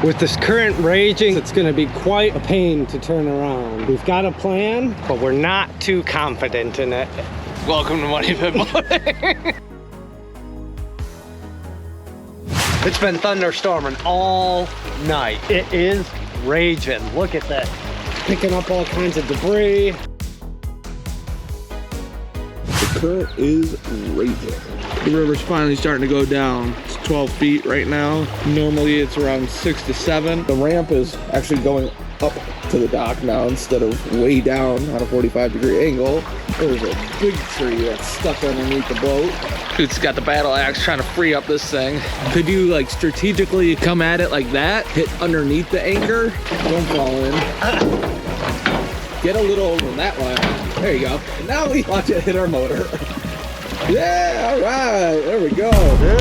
With this current raging, it's gonna be quite a pain to turn around. We've got a plan, but we're not too confident in it. Welcome to Money Pit Boating. It's been thunderstorming all night. It is raging. Look at that. Picking up all kinds of debris. The current is raging. The river's finally starting to go down. It's 12 feet right now. Normally it's around 6 to 7. The ramp is actually going up to the dock now instead of way down on a 45-degree angle. There's a big tree that's stuck underneath the boat. Dude's got the battle axe trying to free up this thing. Could you like strategically come at it like that? Hit underneath the anchor? Don't fall in. Get a little over that line. There you go. And now we watch it hit our motor. Yeah, all right, there we go.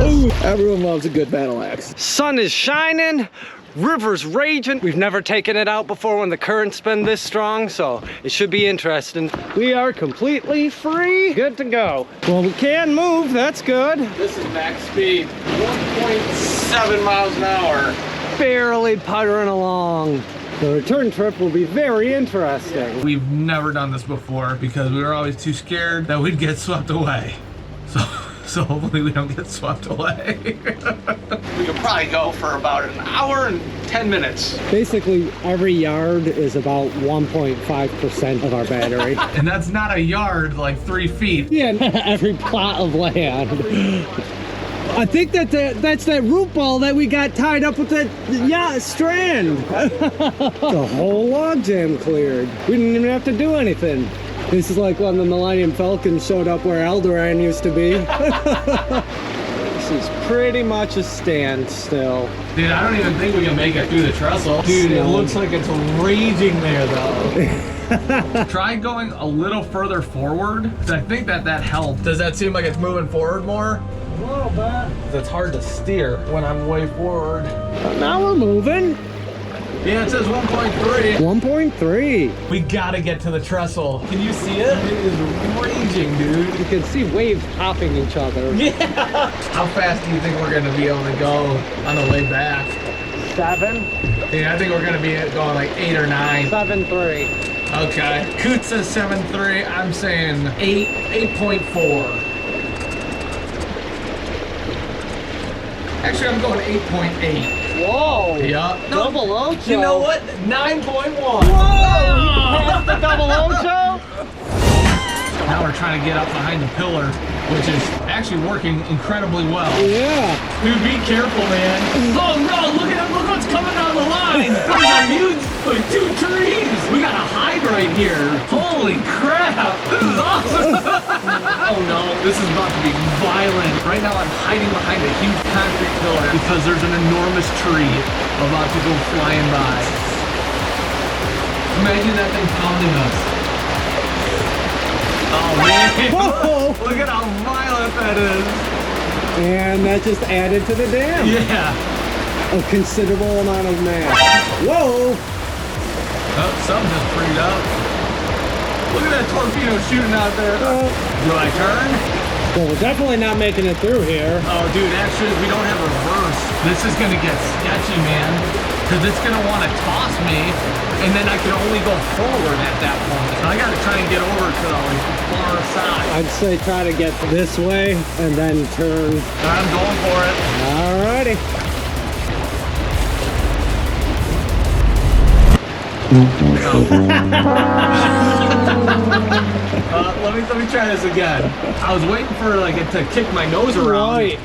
Ooh, everyone loves a good battle axe. Sun is shining, river's raging. We've never taken it out before when the current's been this strong, so it should be interesting. We are completely free, good to go. Well, we can move, that's good. This is max speed, 1.7 miles an hour. Barely puttering along. The return trip will be very interesting. We've never done this before because we were always too scared that we'd get swept away. So hopefully we don't get swept away. We could probably go for about an hour and 10 minutes. Basically, every yard is about 1.5% of our battery. And that's not a yard, like 3 feet. Yeah, every plot of land. I think that's that root ball that we got tied up with that strand. The whole log jam cleared. We didn't even have to do anything. This is like when the Millennium Falcon showed up where Alderaan used to be. This is pretty much a standstill. Dude, I don't even think we can make it through the trestle. Dude, it looks like it's raging there though. Try going a little further forward, because I think that helped. Does that seem like it's moving forward more? A little bit. It's hard to steer when I'm way forward. Now we're moving. Yeah, it says 1.3. 1.3. We gotta get to the trestle. Can you see it? It is raging, dude. You can see waves topping each other. Yeah. How fast do you think we're gonna be able to go on the way back? 7. Yeah, I think we're gonna be going like 8 or 9. 7.3. Okay. Coot says 7.3. I'm saying 8.4. Actually, I'm going 8.8. Whoa! Yeah. No, double Ocho. You know what? 9.1. Whoa! You passed the double Ocho? Now we're trying to get up behind the pillar, which is actually working incredibly well. Yeah. Dude, be careful, man. Oh no! Look what's coming down the line. There's a huge, like 2 trees. We got a hide right here. Holy crap! This is awesome. Oh no, this is about to be violent. Right now I'm hiding behind a huge concrete pillar because there's an enormous tree about to go flying by. Imagine that thing pounding us. Oh man, Whoa. look at how violent that is. And that just added to the dam. Yeah. A considerable amount of mass. Whoa! Oh, something just freed up. Look at that torpedo shooting out there. Do I turn? Well, we're definitely not making it through here. Oh, dude, actually, we don't have reverse. This is going to get sketchy, man. Because it's going to want to toss me, and then I can only go forward at that point. So I got to try and get over to the far side. I'd say try to get this way and then turn. I'm going for it. Alrighty. Let me try this again. I was waiting for it to kick my nose around. Right.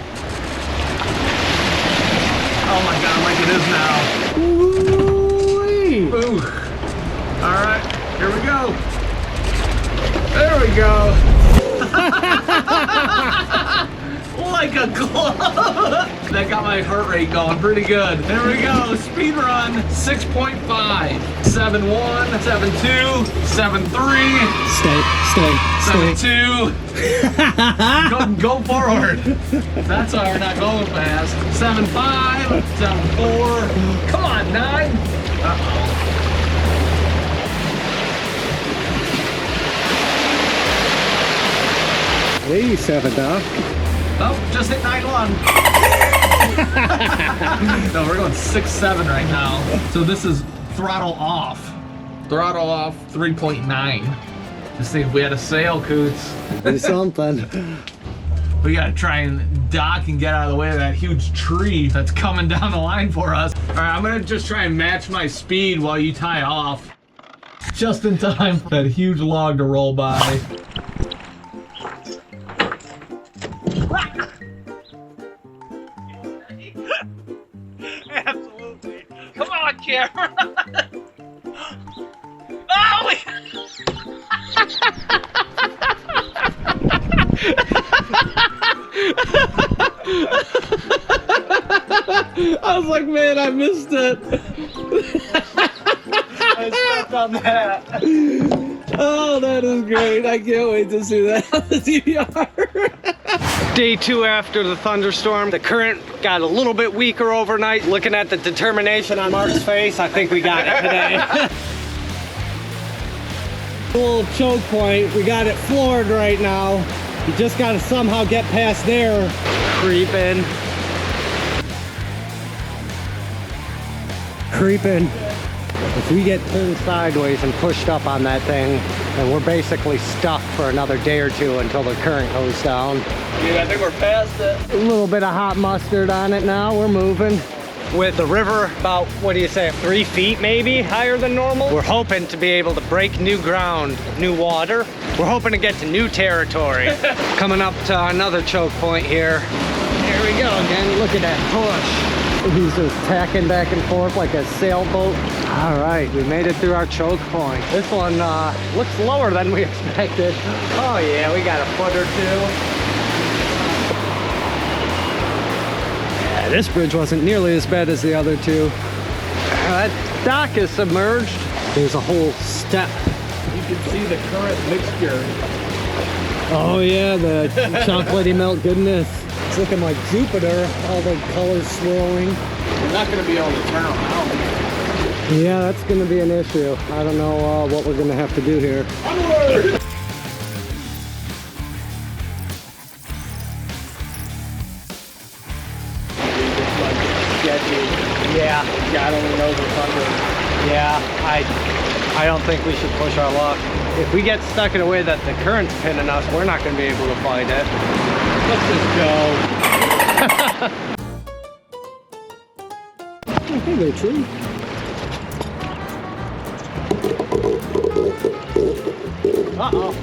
Oh my god, like it is now. Ooh-wee. Ooh. All right, here we go. There we go. Like a glove. That got my heart rate going pretty good. There we go. Speed run 6.5, 7.1, 7.2, 7.3. Stay. 7.2. Go forward. That's why we're not going fast. 7.5, 7.4. Come on, 9. Uh-oh. Hey, 7 Doc. Oh, just hit 9.1. No, we're going 6.7 right now. So this is throttle off. Throttle off 3.9. To see if we had a sail, Coots. Do something. We gotta try and dock and get out of the way of that huge tree that's coming down the line for us. All right, I'm gonna just try and match my speed while you tie off. Just in time for that huge log to roll by. Absolutely. Come on, camera. Oh! I was like, man, I missed it. I stepped on that. Oh, that is great. I can't wait to see that on the DVR. Day 2 after the thunderstorm. The current got a little bit weaker overnight. Looking at the determination on Mark's face, I think we got it today. Little choke point. We got it floored right now. You just got to somehow get past there. Creeping. Creeping. If we get turned sideways and pushed up on that thing, then we're basically stuck for another day or two until the current goes down. Dude, I think we're past it. A little bit of hot mustard on it now. We're moving. With the river about, what do you say, 3 feet maybe higher than normal, we're hoping to be able to break new ground, new water. We're hoping to get to new territory. Coming up to another choke point here. Here we go again. Look at that push. He's just tacking back and forth like a sailboat. All right, we made it through our choke point. This one looks lower than we expected. Oh yeah, we got a foot or 2. Yeah, this bridge wasn't nearly as bad as the other two. That dock is submerged. There's a whole step. You can see the current mixture. Oh yeah, the chocolatey milk goodness. It's looking like Jupiter, all the colors swirling. We're not going to be able to turn around. Yeah, that's going to be an issue. I don't know what we're going to have to do here. Onward! Yeah. God only knows what's under. Yeah, I don't think we should push our luck. If we get stuck in a way that the current's pinning us, we're not going to be able to fight it. Let's just go. Hey there, tree. Uh-oh.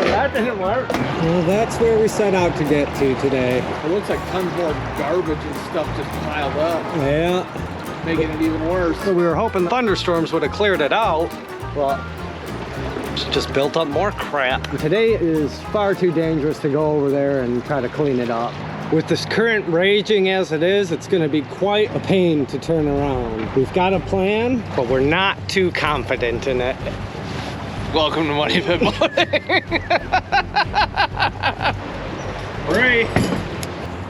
That didn't work. Well, that's where we set out to get to today. It looks like tons more garbage and stuff just piled up, Yeah. making it even worse. So we were hoping thunderstorms would have cleared it out, but it's just built up more crap. Today is far too dangerous to go over there and try to clean it up. With this current raging as it is, it's going to be quite a pain to turn around. We've got a plan, but we're not too confident in it. Welcome to Money Pit Boating. Right.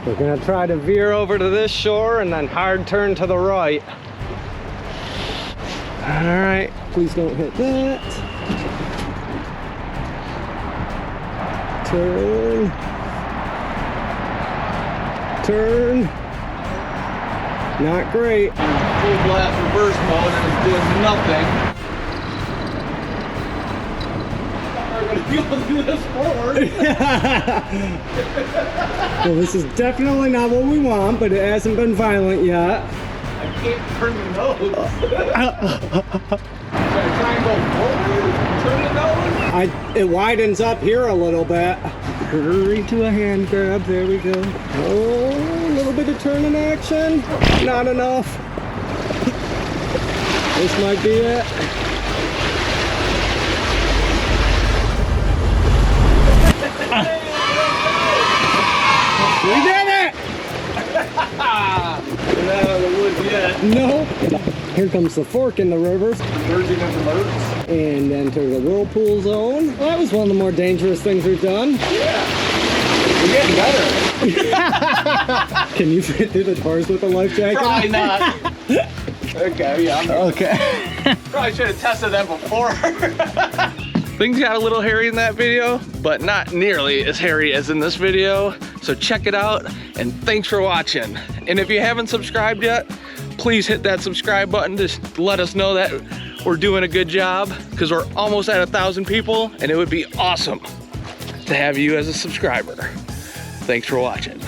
We're going to try to veer over to this shore and then hard turn to the right. All right, please don't hit that. Turn. Turn. Not great. Full blast reverse mode and it's doing nothing. We're gonna do this forward. Well, this is definitely not what we want, but it hasn't been violent yet. I can't turn the nose. Should I try and go forward? Turn the nose? It widens up here a little bit. Hurry to a hand grab. There we go. Oh, a little bit of turning action. Not enough. This might be it. We did it! Not out of the woods yet. No. Here comes the fork in the river. Merging of the birds. And enter the whirlpool zone. Well, that was one of the more dangerous things we've done. Yeah. We're getting better. Can you fit through the doors with a life jacket? Probably not. Okay, yeah. Okay. Probably should have tested that before. Things got a little hairy in that video, but not nearly as hairy as in this video. So check it out, and thanks for watching. And if you haven't subscribed yet, please hit that subscribe button to let us know that we're doing a good job, because we're almost at 1,000 people, and it would be awesome to have you as a subscriber. Thanks for watching.